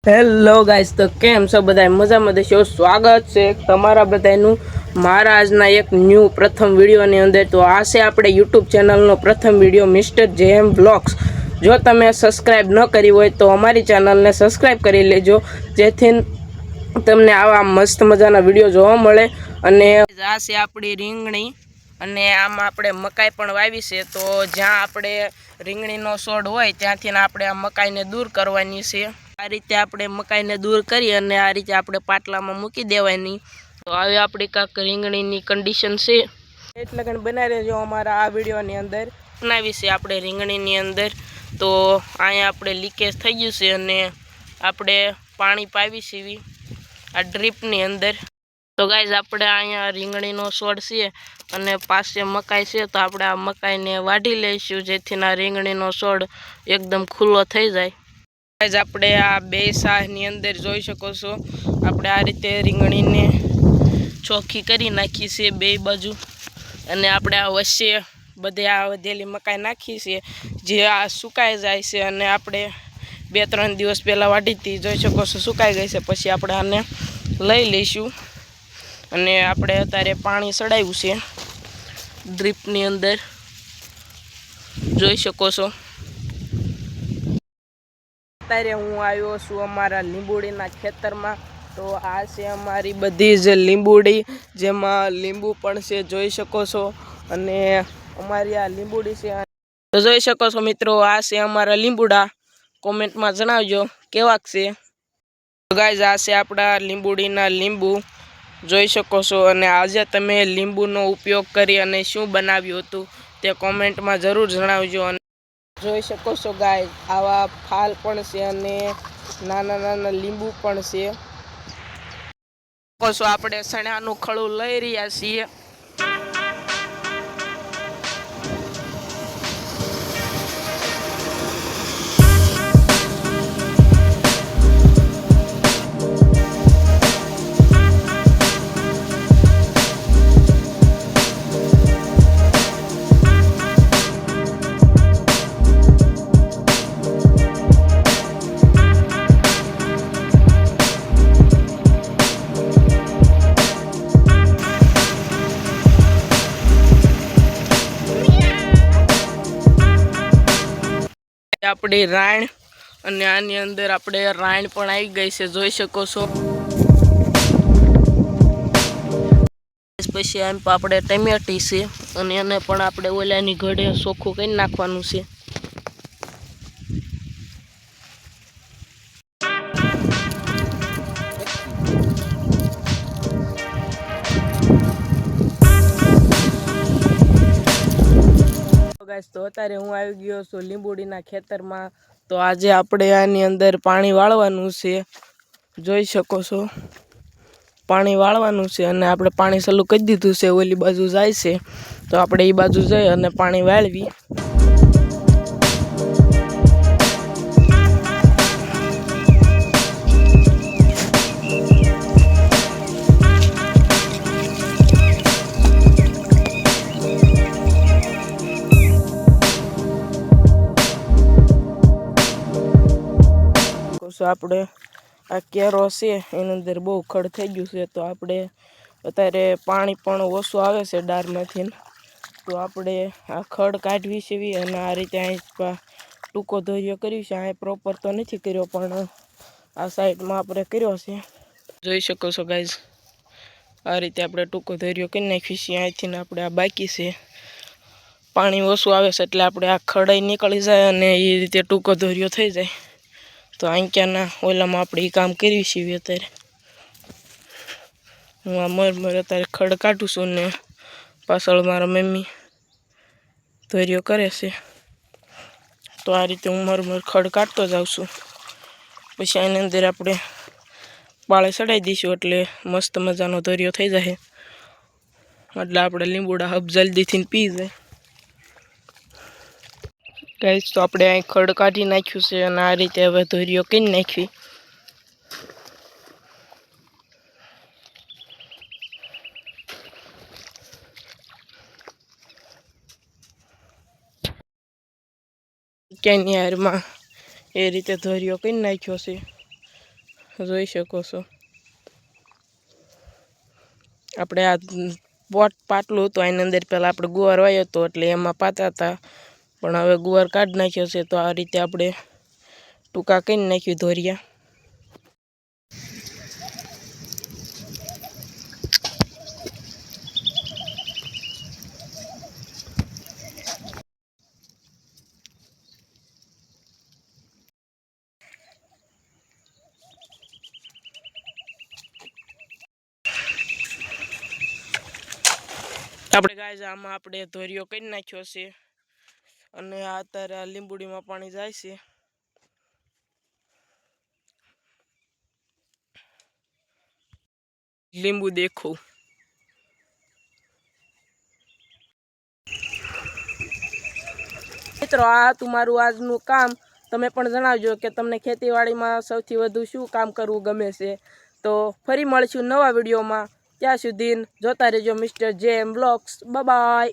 Hello guys, તો કેમ છો બધા? મજામાં દેશો. સ્વાગત છે તમારા બધાનું મારા આજના એક ન્યૂ પ્રથમ વિડીયોની અંદર. તો આ છે આપણે યુટ્યુબ ચેનલનો પ્રથમ વિડીયો, મિસ્ટર જેએમ વ્લોગ્સ. જો તમે સબસ્ક્રાઈબ ન કરી હોય તો અમારી ચેનલને સબસ્ક્રાઈબ કરી લેજો, જેથી તમને આવા મસ્ત મજાના વિડીયો જોવા મળે. અને આ છે આપણી રીંગણી, અને આમાં આપણે મકાઈ પણ વાવી છે. તો જ્યાં આપણે રીંગણીનો છોડ હોય ત્યાંથી આપણે આ મકાઈને દૂર કરવાની છે. આ રીતે આપણે મકાઈને દૂર કરી અને આ રીતે આપણે પાટલામાં મૂકી દેવાની. તો આવી આપણી કાંક રીંગણીની કન્ડિશન છે. એટલે કે બનાવી રહેજો અમારા આ વિડીયોની અંદર. બનાવી છે આપણે રીંગણીની અંદર. તો અહીંયા આપણે લીકેજ થઈ ગયું છે અને આપણે પાણી પાવી સીવી આ ડ્રીપની અંદર. તો ગાઈઝ, આપણે અહીંયા રીંગણીનો છોડ છે અને પાસે મકાઈ છે. તો આપણે આ મકાઈને વાઢી લઈશું, જેથી આ રીંગણીનો છોડ એકદમ ખુલ્લો થઈ જાય. આપણે આ બે શાકની અંદર જોઈ શકો છો, આપણે આ રીતે રીંગણીને ચોખ્ખી કરી નાખી છે બે બાજુ. અને આપણે આ વચ્ચે બધે આ વધેલી મકાઈ નાખી છે, જે આ સુકાઈ જાય છે. અને આપણે 2-3 દિવસ પહેલાં વાઢી હતી, જોઈ શકો છો સુકાઈ ગઈ છે. પછી આપણે આને લઈ લઈશું અને આપણે અત્યારે પાણી ચડાવ્યું છે ડ્રીપની અંદર, જોઈ શકો છો. અત્યારે હું આવ્યો છું અમારા લીંબુડીના ખેતરમાં. તો આ છે અમારી બધી જ લીંબુડી, જેમાં લીંબુ પણ છે, જોઈ શકો છો. અને અમારી આ લીંબુડી છે, તો જોઈ શકો છો મિત્રો, આ છે અમારા લીંબુડા. કોમેન્ટમાં જણાવજો કેવાક છે. ગાઈઝ, આ છે આપણા લીંબુડીના લીંબુ, જોઈ શકો છો. અને આજે તમે લીંબુનો ઉપયોગ કરી અને શું બનાવ્યું હતું તે કોમેન્ટમાં જરૂર જણાવજો. અને જોઈ શકો છો ગાઈઝ, આવા ફાલ પણ છે અને નાના નાના લીંબુ પણ છે. આપણે સણાનું ખળું લઈ રહ્યા છીએ. આપણી રાણ, અને આની અંદર આપણે રાણ પણ આવી ગઈ છે, જોઈ શકો છો. પછી આમ આપણે ટમેટી છે અને એને પણ આપણે ઓલાની ઘડે ચોખ્ખું કરી નાખવાનું છે. તો અત્યારે હું આવી ગયો છું લીંબુડીના ખેતરમાં. તો આજે આપણે આની અંદર પાણી વાળવાનું છે, જોઈ શકો છો. પાણી વાળવાનું છે અને આપણે પાણી ચાલુ કરી દીધું છે. ઓલી બાજુ જાય છે, તો આપણે એ બાજુ જઈ અને પાણી વાળવી. આપણે આ કેરો છે એની અંદર બહુ ખડ થઈ ગયું છે. તો આપણે અત્યારે પાણી પણ ઓછું આવે છે ડારમાંથી. તો આપણે આ ખડ કાઢવી છે અને આ રીતે અહીં ટૂંકો ધોર્યો કર્યું છે. અહીં પ્રોપર તો નથી કર્યો, પણ આ સાઈડમાં આપણે કર્યો છે, જોઈ શકો છો ગાઈઝ. આ રીતે આપણે ટૂંકો ધોર્યો કરી નાખીએ છીએ. અહીંથી આપણે આ બાકી છે, પાણી ઓછું આવે છે એટલે આપણે આ ખડાઈ નીકળી જાય અને એ રીતે ટૂંકો ધોર્યો થઈ જાય. તો આંક્યાના ઓલામાં આપણે એ કામ કરીએ છીએ. અત્યારે હું આ મર અત્યારે ખડ કાઢું છું ને પાછળ મારા મમ્મી ધોર્યો કરે છે. તો આ રીતે હું મર ખડ કાઢતો જાઉં છું. પછી આની અંદર આપણે પાળે ચડાવી દઈશું એટલે મસ્ત મજાનો ધોર્યો થઈ જાય. એટલે આપણે લીંબુડા હબ જલ્દીથી પી જાય. ગાઈસ, તો આપણે અહીં ખડ કાઢી નાખ્યું છે અને આ રીતે હવે ધોર્યો કરી નાખવી. ક્યાંની હારમાં એ રીતે ધોર્યો કરી નાખ્યો છે. જોઈ શકો છો આપણે આ પોટ પાટલું હતું એની અંદર પહેલાં આપણે ગુવાર વાવ્યો હતો એટલે એમાં પાતા હતા પણ હવે ગુવાર કાઢી નાખ્યો છે તો આ રીતે આપણે ટૂંકા કરી નાખ્યું ધોરિયા આપણે ગાય આમાં આપણે ધોરિયો કરી નાખ્યો છે અને આ અત્યારે આ લીંબુડીમાં પાણી જાય છે લીંબુ દેખો મિત્રો આ હતું મારું આજનું કામ તમે પણ જણાવજો કે તમને ખેતીવાડીમાં સૌથી વધુ શું કામ કરવું ગમે છે તો ફરી મળીશું નવા વિડીયોમાં ત્યાં સુધી જોતા રહેજો mister JM vlogs bye bye